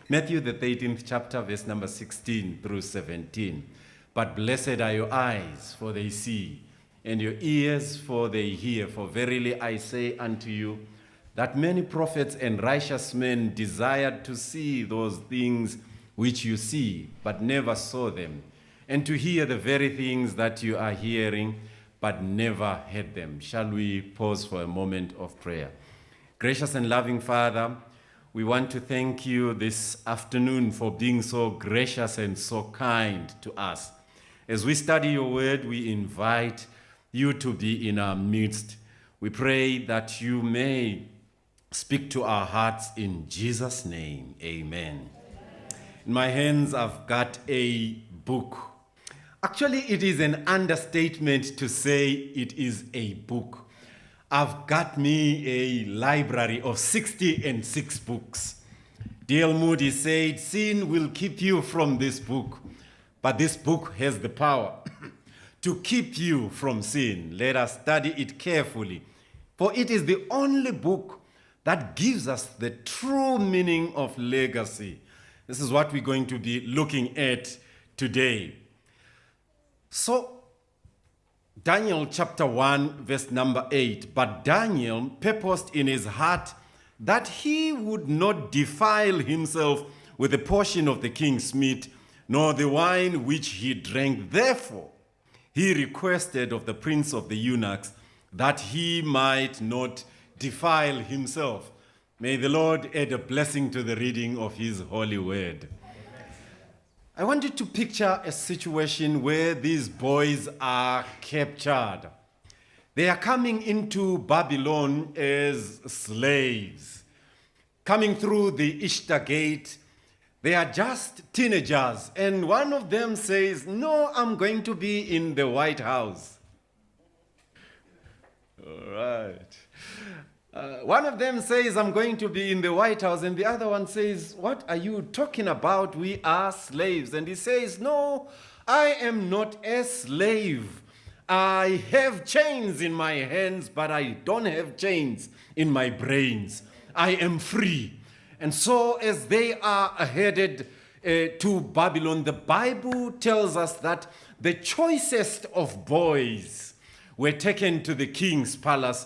Matthew, the 13th chapter, verse number 16 through 17. But blessed are your eyes, for they see, and your ears, for they hear. For verily I say unto you, that many prophets and righteous men desired to see those things which you see, but never saw them, and to hear the very things that you are hearing, but never heard them. Shall we pause for a moment of prayer? Gracious and loving Father, we want to thank you this afternoon for being so gracious and so kind to us. As we study your word, we invite you to be in our midst. We pray that you may speak to our hearts in Jesus' name. Amen. In my hands, I've got a book. Actually, it is an understatement to say it is a book. I've got me a library of 66 books. D.L. Moody said, sin will keep you from this book, but this book has the power to keep you from sin. Let us study it carefully, for it is the only book that gives us the true meaning of legacy. This is what we're going to be looking at today. So, Daniel chapter 1, verse number 8. But Daniel purposed in his heart that he would not defile himself with a portion of the king's meat, nor the wine which he drank. Therefore, he requested of the prince of the eunuchs that he might not defile himself. May the Lord add a blessing to the reading of his holy word. I want you to picture a situation where these boys are captured. They are coming into Babylon as slaves. Coming through the Ishtar gate, they are just teenagers. And one of them says, no, I'm going to be in the White House. All right. One of them says, I'm going to be in the White House, and the other one says, what are you talking about? We are slaves. And he says, no, I am not a slave. I have chains in my hands, but I don't have chains in my brains. I am free. And so as they are headed to Babylon, the Bible tells us that the choicest of boys were taken to the king's palace.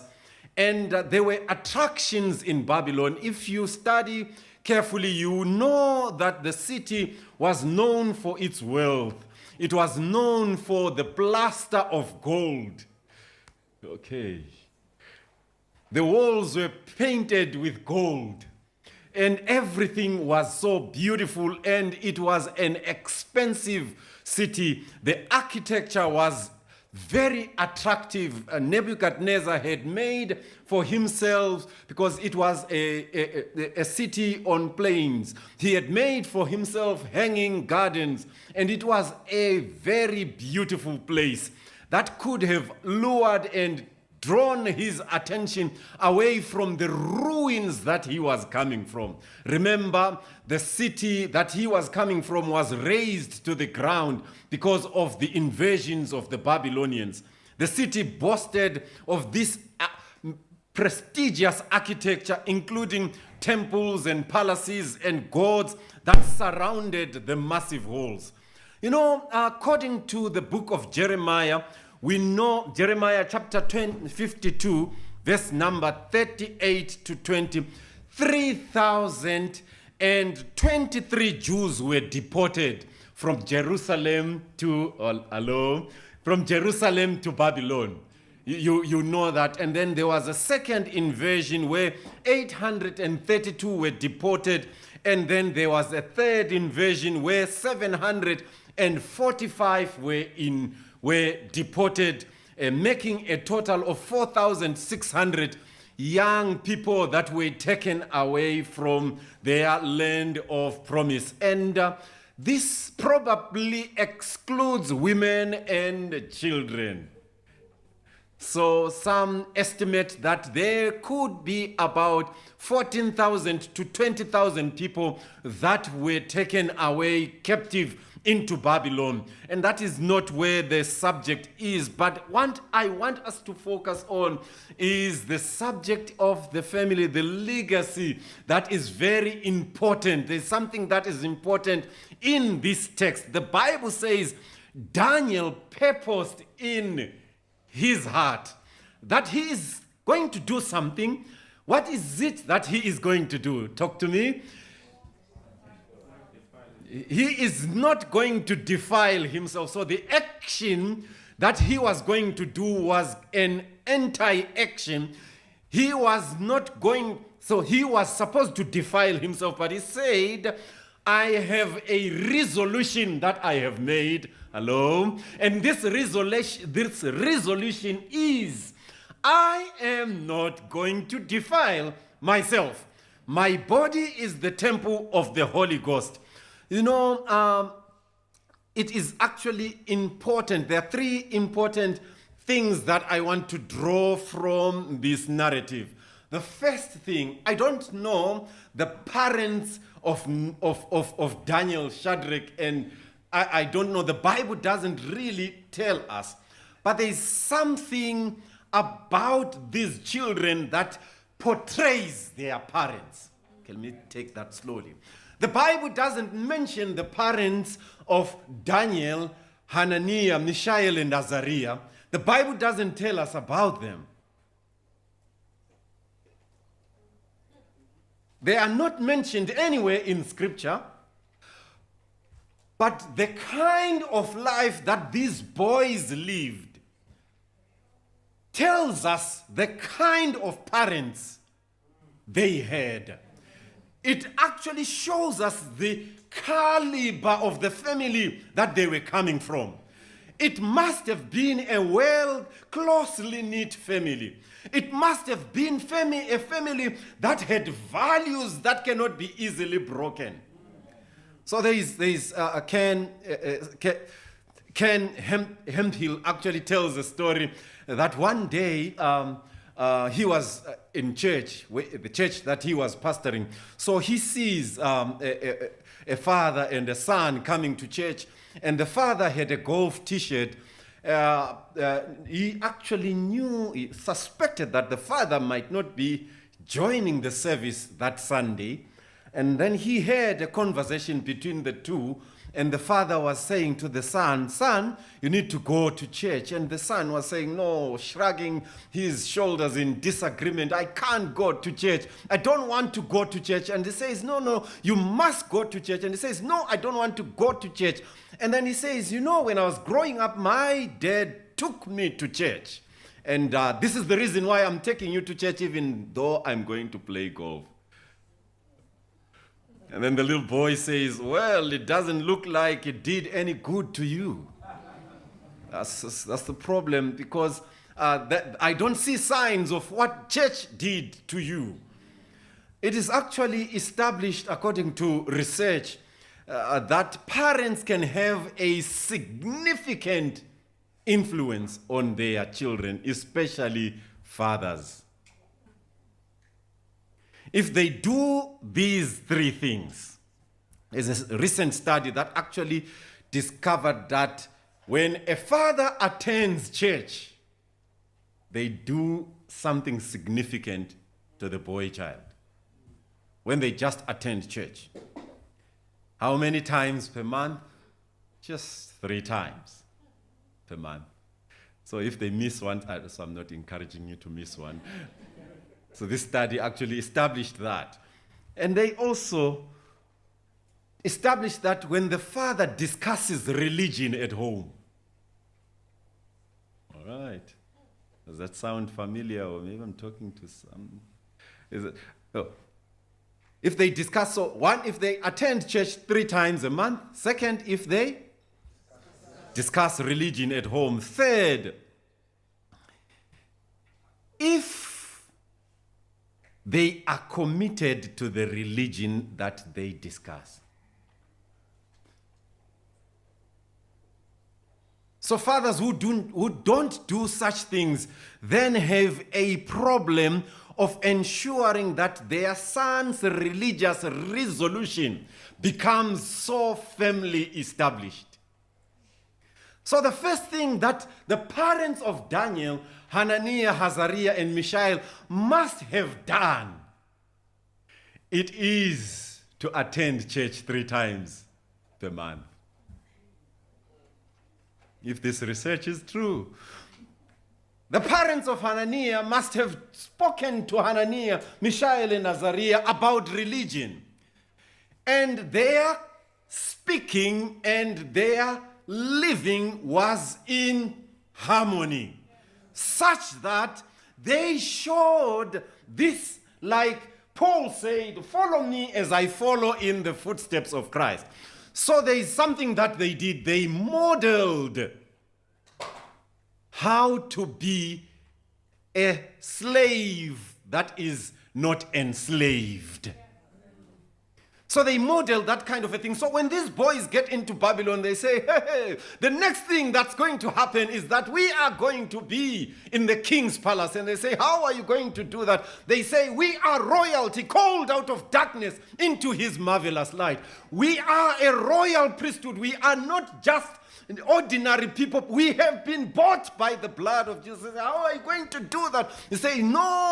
And there were attractions in Babylon. If you study carefully, you know that the city was known for its wealth. It was known for the plaster of gold. Okay. The walls were painted with gold. And everything was so beautiful, and it was an expensive city. The architecture was very attractive. Nebuchadnezzar had made for himself, because it was a city on plains. He had made for himself hanging gardens, and it was a very beautiful place that could have lured and drawn his attention away from the ruins that he was coming from. Remember, the city that he was coming from was razed to the ground because of the invasions of the Babylonians. The city boasted of this prestigious architecture, including temples and palaces and gods that surrounded the massive halls. You know, according to the book of Jeremiah, we know Jeremiah chapter 52, verse number 38 to 20, 3,023 Jews were deported from Jerusalem to Babylon. You know that. And then there was a second invasion where 832 were deported. And then there was a third invasion where 745 were deported, making a total of 4,600 young people that were taken away from their land of promise. And this probably excludes women and children. So some estimate that there could be about 14,000 to 20,000 people that were taken away captive into Babylon. And that is not where the subject is. But what I want us to focus on is the subject of the family, the legacy that is very important. There's something that is important in this text. The Bible says Daniel purposed in his heart that he is going to do something. What is it that he is going to do? Talk to me. He is not going to defile himself. So the action that he was going to do was an anti-action. He was not going, so he was supposed to defile himself, but he said, I have a resolution that I have made. Hello? And this resolution is, I am not going to defile myself. My body is the temple of the Holy Ghost. You know, it is actually important. There are three important things that I want to draw from this narrative. The first thing, I don't know the parents of Daniel, Shadrach, and I don't know. The Bible doesn't really tell us. But there is something about these children that portrays their parents. Okay, let me take that slowly. The Bible doesn't mention the parents of Daniel, Hananiah, Mishael, and Azariah. The Bible doesn't tell us about them. They are not mentioned anywhere in Scripture. But the kind of life that these boys lived tells us the kind of parents they had. It actually shows us the caliber of the family that they were coming from. It must have been a closely knit family. It must have been a family that had values that cannot be easily broken. So there is Ken Hemphill actually tells a story that one day he was in church, the church that he was pastoring. So he sees a father and a son coming to church, and the father had a golf t-shirt. He actually he suspected that the father might not be joining the service that Sunday. And then he heard a conversation between the two, and the father was saying to the son, son, you need to go to church. And the son was saying, no, shrugging his shoulders in disagreement. I can't go to church. I don't want to go to church. And he says, no, you must go to church. And he says, no, I don't want to go to church. And then he says, you know, when I was growing up, my dad took me to church. And this is the reason why I'm taking you to church, even though I'm going to play golf. And then the little boy says, well, it doesn't look like it did any good to you. That's the problem, because I don't see signs of what church did to you. It is actually established, according to research, that parents can have a significant influence on their children, especially fathers. If they do these three things, there's a recent study that actually discovered that when a father attends church, they do something significant to the boy child. When they just attend church. How many times per month? Just 3 times per month. So if they miss one, so I'm not encouraging you to miss one. So this study actually established that. And they also established that when the father discusses religion at home. All right. Does that sound familiar? Or maybe I'm talking to some. Is it? Oh. If they discuss, so one, if they attend church 3 times a month. Second, if they discuss religion at home. Third, if they are committed to the religion that they discuss. So fathers who don't do such things then have a problem of ensuring that their son's religious resolution becomes so firmly established. So the first thing that the parents of Daniel, Hananiah, Azariah, and Mishael must have done, it is to attend church 3 times per month. If this research is true. The parents of Hananiah must have spoken to Hananiah, Mishael, and Azariah about religion. And their speaking and their living was in harmony, such that they showed this, like Paul said, follow me as I follow in the footsteps of Christ. So there is something that they did. They modeled how to be a slave that is not enslaved. So they model that kind of a thing. So when these boys get into Babylon, they say, hey, the next thing that's going to happen is that we are going to be in the king's palace. And they say, how are you going to do that? They say, we are royalty called out of darkness into his marvelous light. We are a royal priesthood. We are not just ordinary people. We have been bought by the blood of Jesus. How are you going to do that? They say, no.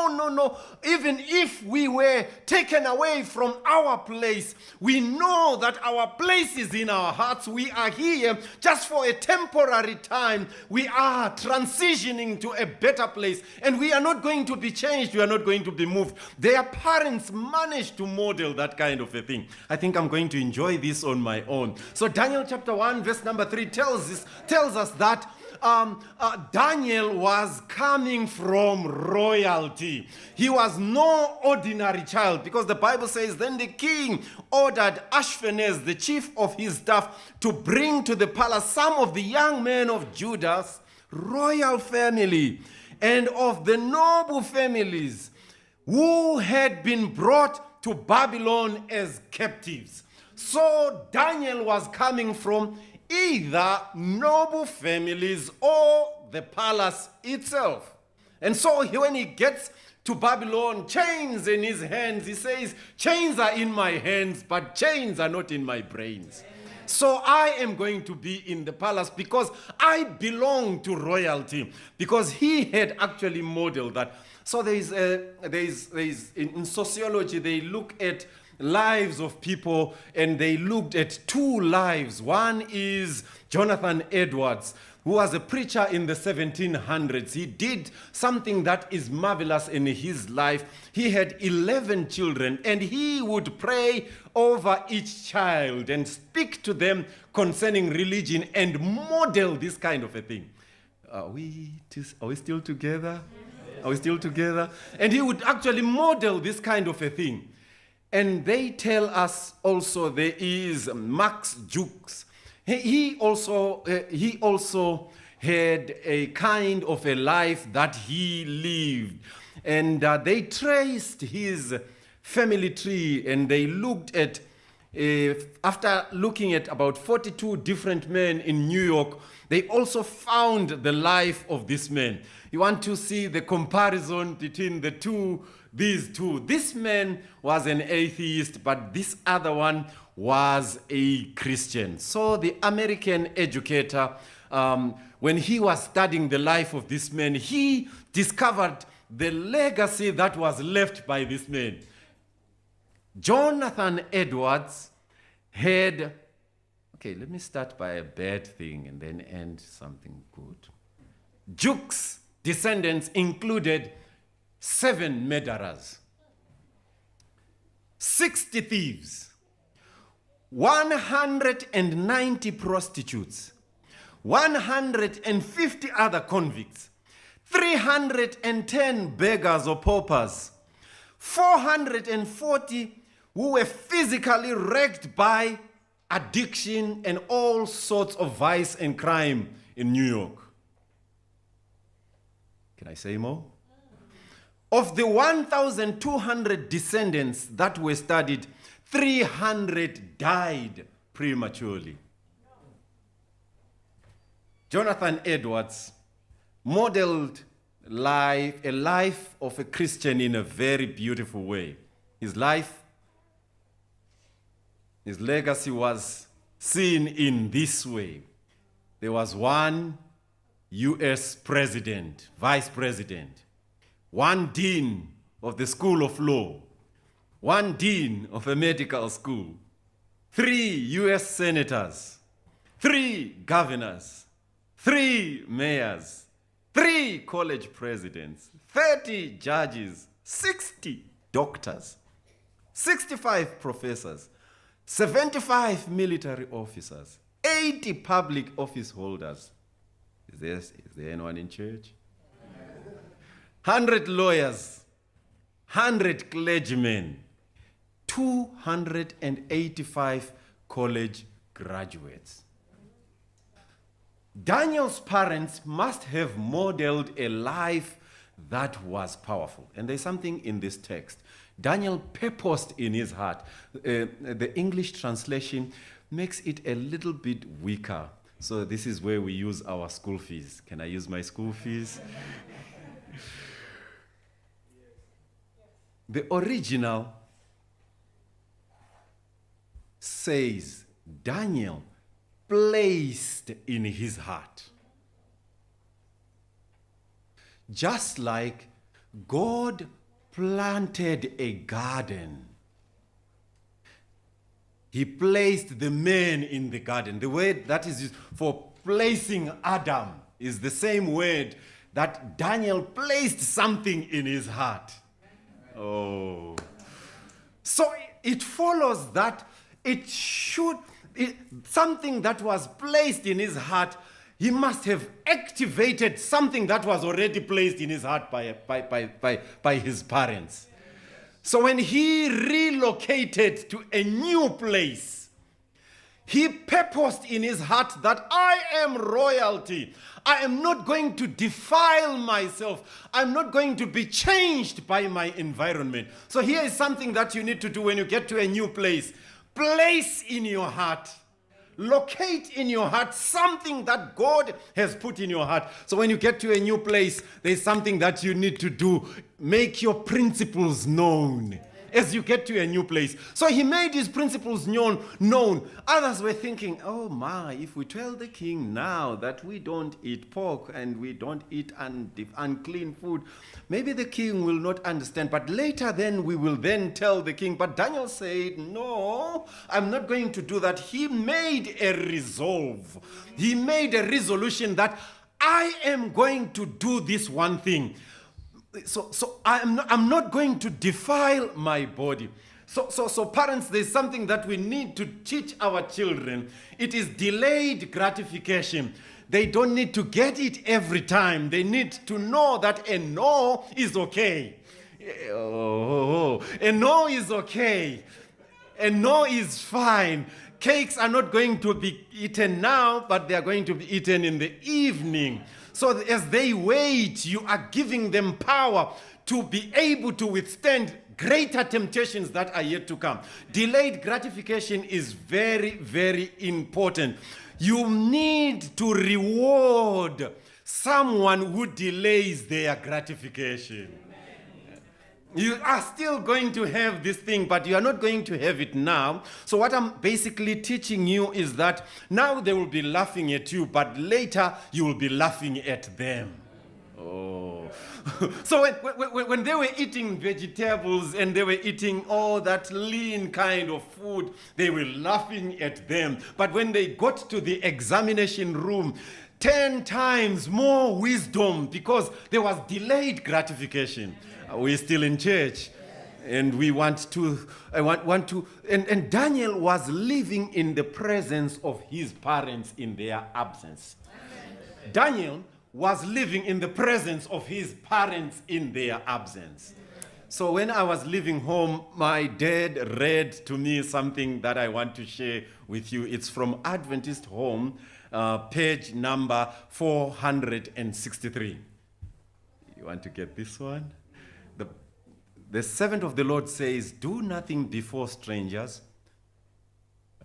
Even if we were taken away from our place, we know that our place is in our hearts. We are here just for a temporary time. We are transitioning to a better place, and we are not going to be changed. We are not going to be moved. Their parents managed to model that kind of a thing. I think I'm going to enjoy this on my own. So Daniel chapter 1 verse number 3 tells us that Daniel was coming from royalty. He was no ordinary child, because the Bible says, then the king ordered Ashpenaz, the chief of his staff, to bring to the palace some of the young men of Judah's royal family and of the noble families who had been brought to Babylon as captives. So Daniel was coming from either noble families or the palace itself. And so when he gets to Babylon, chains in his hands, he says, chains are in my hands, but chains are not in my brains. So I am going to be in the palace because I belong to royalty, because he had actually modeled that. So in sociology, they look at lives of people, and they looked at 2 lives. One is Jonathan Edwards, who was a preacher in the 1700s. He did something that is marvelous in his life. He had 11 children, and he would pray over each child and speak to them concerning religion and model this kind of a thing. Are we still together? Are we still together? And he would actually model this kind of a thing. And they tell us also there is Max Jukes. He also had a kind of a life that he lived. And they traced his family tree, and they looked at, after looking at about 42 different men in New York, they also found the life of this man. You want to see the comparison between these two. This man was an atheist, but this other one was a Christian. So the American educator, when he was studying the life of this man, he discovered the legacy that was left by this man. Jonathan Edwards had, okay, let me start by a bad thing and then end something good. Jukes' descendants included 7 murderers, 60 thieves, 190 prostitutes, 150 other convicts, 310 beggars or paupers, 440 who were physically wrecked by addiction and all sorts of vice and crime in New York. Can I say more? Of the 1,200 descendants that were studied, 300 died prematurely. Jonathan Edwards modeled a life of a Christian in a very beautiful way. His legacy was seen in this way. There was one U.S. president, vice president, one dean of the School of Law, one dean of a medical school, 3 U.S. senators, 3 governors, 3 mayors, 3 college presidents, 30 judges, 60 doctors, 65 professors, 75 military officers, 80 public office holders. Is there anyone in church? 100 lawyers, 100 clergymen, 285 college graduates. Daniel's parents must have modeled a life that was powerful. And there's something in this text. Daniel purposed in his heart. The English translation makes it a little bit weaker. So this is where we use our school fees. Can I use my school fees? The original says Daniel placed in his heart. Just like God planted a garden, he placed the man in the garden. The word that is used for placing Adam is the same word that Daniel placed something in his heart. Oh. So it follows that something that was placed in his heart, he must have activated something that was already placed in his heart by his parents. So when he relocated to a new place, he purposed in his heart that I am royalty. I am not going to defile myself. I'm not going to be changed by my environment. So here is something that you need to do when you get to a new place. Place in your heart. Locate in your heart something that God has put in your heart. So when you get to a new place, there's something that you need to do. Make your principles known as you get to a new place. So he made his principles known. Others were thinking, oh my, if we tell the king now that we don't eat pork and we don't eat unclean food, maybe the king will not understand. But later then we will then tell the king. But Daniel said, no, I'm not going to do that. He made a resolve. He made a resolution that I am going to do this one thing. So I'm not going to defile my body. So parents, there's something that we need to teach our children. It is delayed gratification. They don't need to get it every time. They need to know that a no is okay. A no is okay. A no is fine. Cakes are not going to be eaten now, but they are going to be eaten in the evening. So as they wait, you are giving them power to be able to withstand greater temptations that are yet to come. Delayed gratification is very, very important. You need to reward someone who delays their gratification. You are still going to have this thing, but you are not going to have it now. So what I'm basically teaching you is that now they will be laughing at you, but later you will be laughing at them. Oh. So when they were eating vegetables and they were eating all that lean kind of food, they were laughing at them. But when they got to the examination room, 10 times more wisdom because there was delayed gratification. We're still in church, and we want to, and Daniel was living in the presence of his parents in their absence. Daniel was living in the presence of his parents in their absence. So when I was leaving home, my dad read to me something that I want to share with you. It's from Adventist Home, page number 463. You want to get this one? The servant of the Lord says, do nothing before strangers.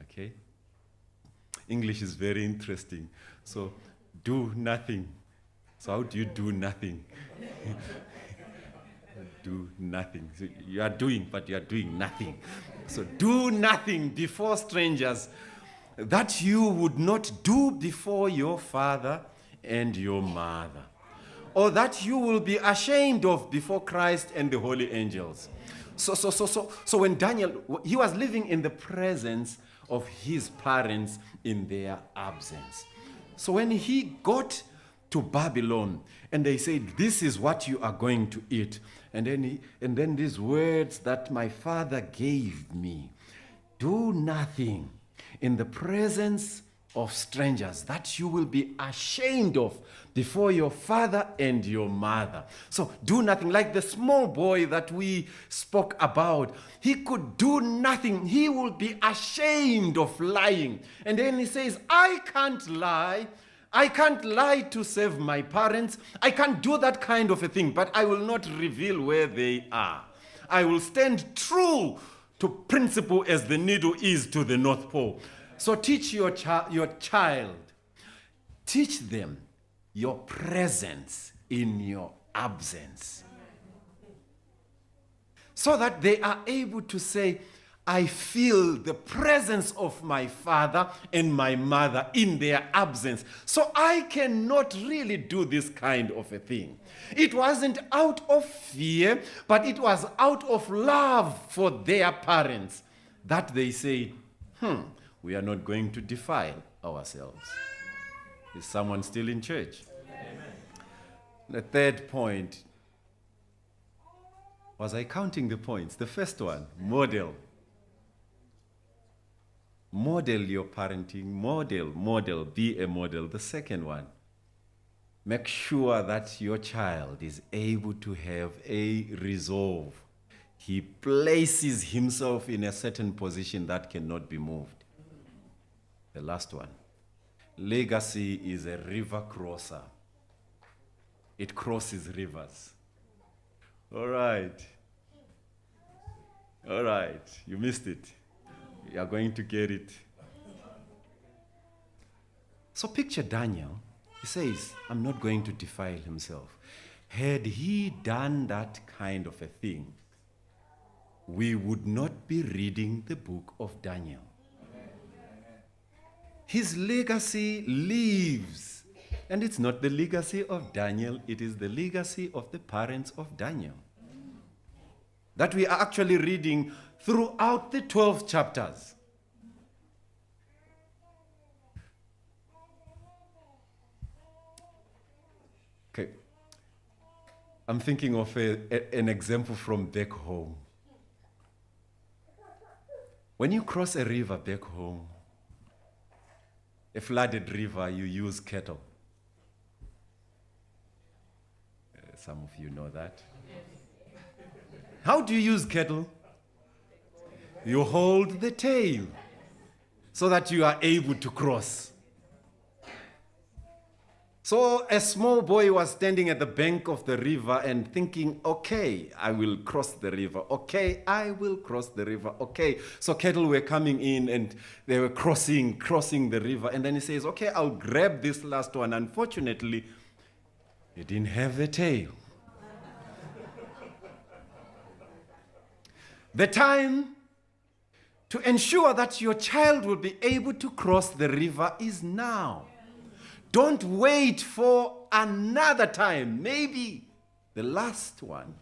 Okay? English is very interesting. So, do nothing. So how do you do nothing? Do nothing. So you are doing, but you are doing nothing. So do nothing before strangers that you would not do before your father and your mother, or that you will be ashamed of before Christ and the holy angels. So when Daniel, he was living in the presence of his parents in their absence. So when he got to Babylon and they said, this is what you are going to eat, and then these words that my father gave me, do nothing in the presence of strangers that you will be ashamed of before your father and your mother. So do nothing. Like the small boy that we spoke about, he could do nothing. He will be ashamed of lying. And then he says, I can't lie. I can't lie to save my parents. I can't do that kind of a thing, but I will not reveal where they are. I will stand true to principle as the needle is to the North Pole. So teach your child, teach them your presence in your absence, so that they are able to say, I feel the presence of my father and my mother in their absence. So I cannot really do this kind of a thing. It wasn't out of fear, but it was out of love for their parents that they said, we are not going to defile ourselves. Is someone still in church? Amen. The third point, was I counting the points? The first one, model. Model your parenting, model, be a model. The second one, make sure that your child is able to have a resolve. He places himself in a certain position that cannot be moved. The last one, legacy is a river crosser. It crosses rivers. All right, you missed it. You are going to get it. So picture Daniel. He says, I'm not going to defile himself. Had he done that kind of a thing, we would not be reading the book of Daniel. His legacy lives. And it's not the legacy of Daniel, it is the legacy of the parents of Daniel that we are actually reading throughout the 12 chapters. Okay. I'm thinking of an example from back home. When you cross a river back home, a flooded river, you use cattle. Some of you know that. How do you use cattle? You hold the tail so that you are able to cross. So a small boy was standing at the bank of the river and thinking, okay, I will cross the river. Okay, I will cross the river. Okay. So cattle were coming in and they were crossing the river. And then he says, okay, I'll grab this last one. Unfortunately, he didn't have a tail. The time to ensure that your child will be able to cross the river is now. Don't wait for another time. Maybe the last one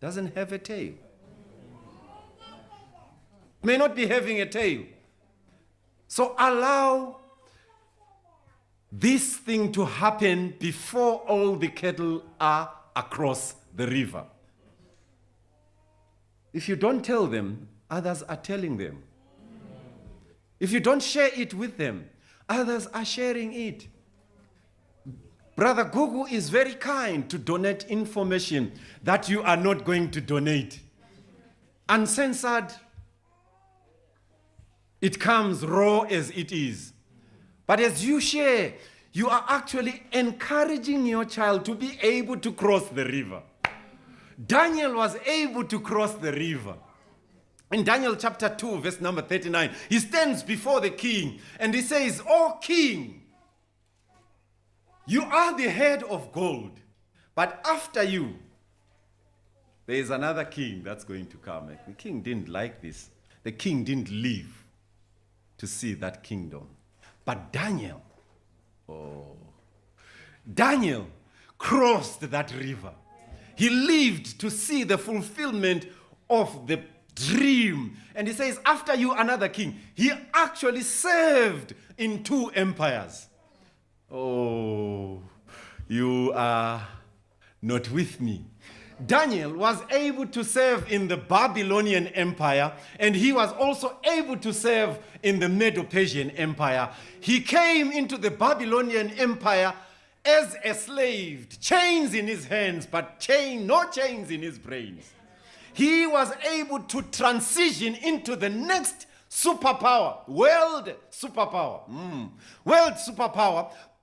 doesn't have a tail. May not be having a tail. So allow this thing to happen before all the cattle are across the river. If you don't tell them, others are telling them. If you don't share it with them, others are sharing it. Brother Google is very kind to donate information that you are not going to donate. Uncensored, it comes raw as it is. But as you share, you are actually encouraging your child to be able to cross the river. Daniel was able to cross the river. In Daniel chapter 2, verse number 39, he stands before the king and he says, "O king, You are the head of gold, but after you, there is another king that's going to come. The king didn't like this. The king didn't live to see that kingdom. But Daniel crossed that river. He lived to see the fulfillment of the dream. And he says, after you, another king. He actually served in 2 empires. Oh, you are not with me. Daniel was able to serve in the Babylonian Empire, and he was also able to serve in the Medo-Persian Empire. He came into the Babylonian Empire as a slave, chains in his hands, but no chains in his brains. He was able to transition into the next superpower, world superpower,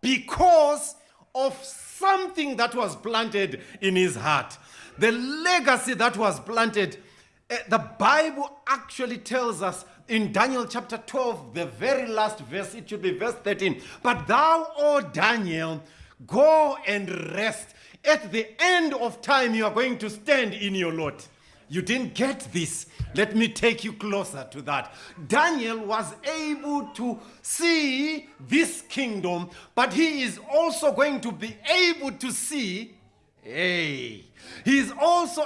because of something that was planted in his heart. The legacy that was planted, the Bible actually tells us in Daniel chapter 12, the very last verse, it should be verse 13. But thou, O Daniel, go and rest. At the end of time, you are going to stand in your lot. You didn't get this. Let me take you closer to that. Daniel was able to see this kingdom, but he is also going to be able to see, he's also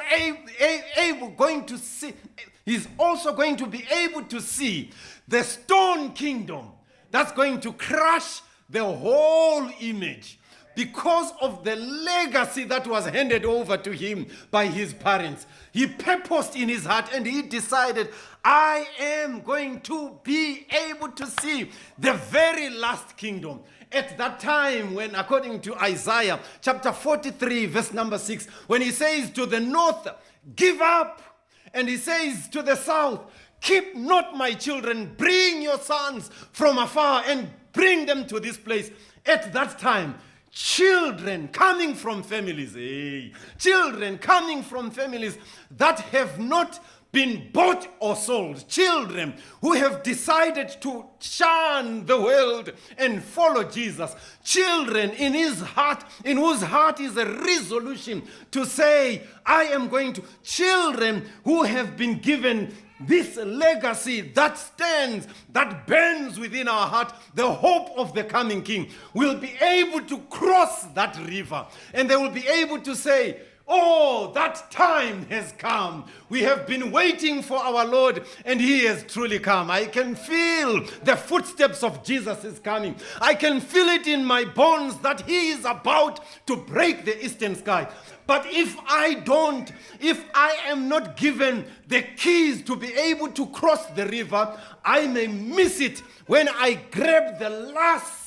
going to be able to see the stone kingdom that's going to crush the whole image. Because of the legacy that was handed over to him by his parents, he purposed in his heart and he decided, I am going to be able to see the very last kingdom. At that time, when according to Isaiah chapter 43 verse number 6, when he says to the north, give up, and he says to the south, keep not my children, bring your sons from afar and bring them to this place. At that time, children coming from families that have not been bought or sold, children who have decided to shun the world and follow Jesus, children in whose heart is a resolution to say, I am going to, children who have been given this legacy that stands, that burns within our heart, the hope of the coming King, will be able to cross that river. And they will be able to say, oh, that time has come. We have been waiting for our Lord, and he has truly come. I can feel the footsteps of Jesus is coming. I can feel it in my bones that he is about to break the eastern sky. But if I am not given the keys to be able to cross the river, I may miss it when I grab the last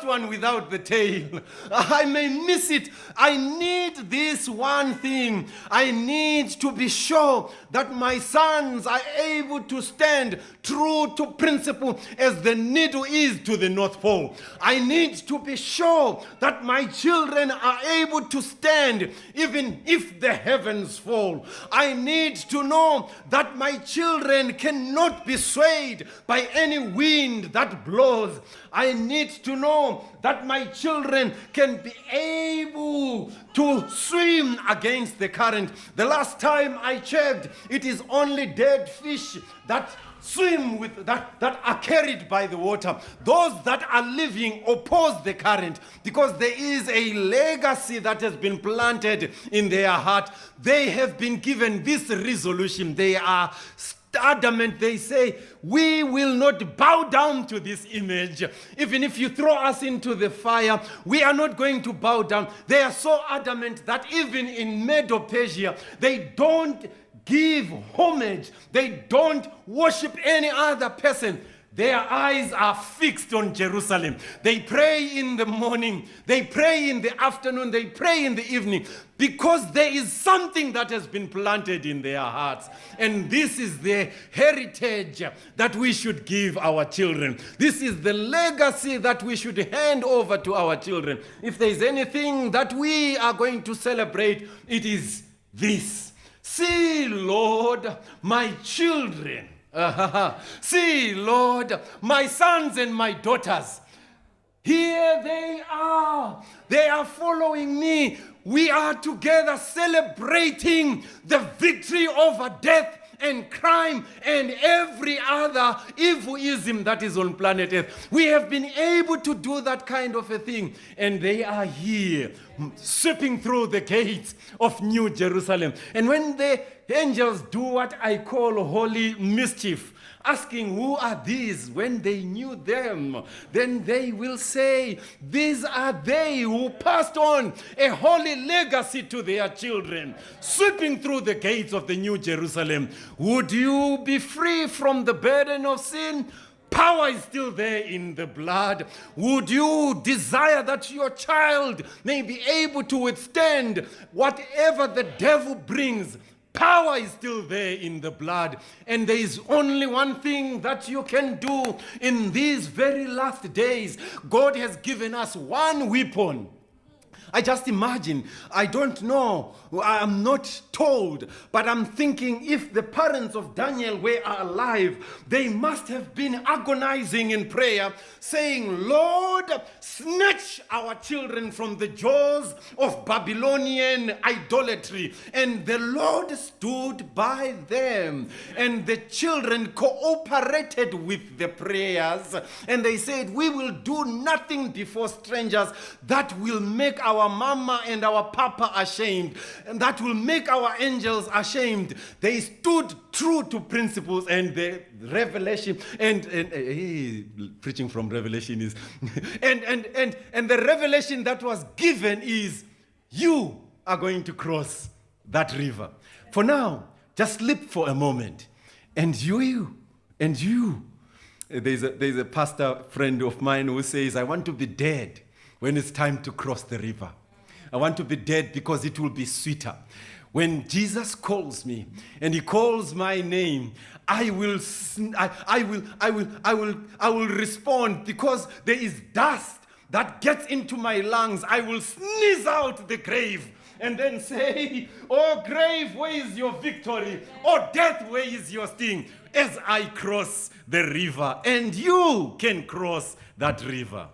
one without the tail. I may miss it. I need this one thing. I need to be sure that my sons are able to stand true to principle as the needle is to the North Pole. I need to be sure that my children are able to stand even if the heavens fall. I need to know that my children cannot be swayed by any wind that blows. I need to know that my children can be able to swim against the current. The last time I checked, it is only dead fish that swim with that are carried by the water. Those that are living oppose the current because there is a legacy that has been planted in their heart. They have been given this resolution. They are adamant. They say, we will not bow down to this image. Even if you throw us into the fire, we are not going to bow down. They are so adamant that even in Medo-Persia, they don't give homage. They don't worship any other person. Their eyes are fixed on Jerusalem. They pray in the morning, they pray in the afternoon, they pray in the evening, because there is something that has been planted in their hearts. And this is the heritage that we should give our children. This is the legacy that we should hand over to our children. If there is anything that we are going to celebrate, it is this. See, Lord, my children. See, Lord, my sons and my daughters, Here they are. They are following me. We are together celebrating the victory over death and crime and every other evilism that is on planet Earth. We have been able to do that kind of a thing. And they are here, sweeping through the gates of New Jerusalem. And when the angels do what I call holy mischief, asking who are these, when they knew them, then they will say, these are they who passed on a holy legacy to their children, sweeping through the gates of the New Jerusalem. Would you be free from the burden of sin? Power is still there in the blood. Would you desire that your child may be able to withstand whatever the devil brings? Power is still there in the blood. And there is only one thing that you can do in these very last days. God has given us one weapon. I just imagine, I don't know, I'm not told, but I'm thinking if the parents of Daniel were alive, they must have been agonizing in prayer, saying, Lord, snatch our children from the jaws of Babylonian idolatry. And the Lord stood by them, and the children cooperated with the prayers, and they said, we will do nothing before strangers that will make our mama and our papa ashamed, and that will make our angels ashamed. They stood true to principles, and the revelation and preaching from revelation is and the revelation that was given is, you are going to cross that river. For now, just sleep for a moment, and you there's a pastor friend of mine who says, I want to be dead when it's time to cross the river. I want to be dead because it will be sweeter. When Jesus calls me and he calls my name, I will respond, because there is dust that gets into my lungs. I will sneeze out the grave and then say, oh grave, where is your victory? Oh death, where is your sting? As I cross the river, and you can cross that river.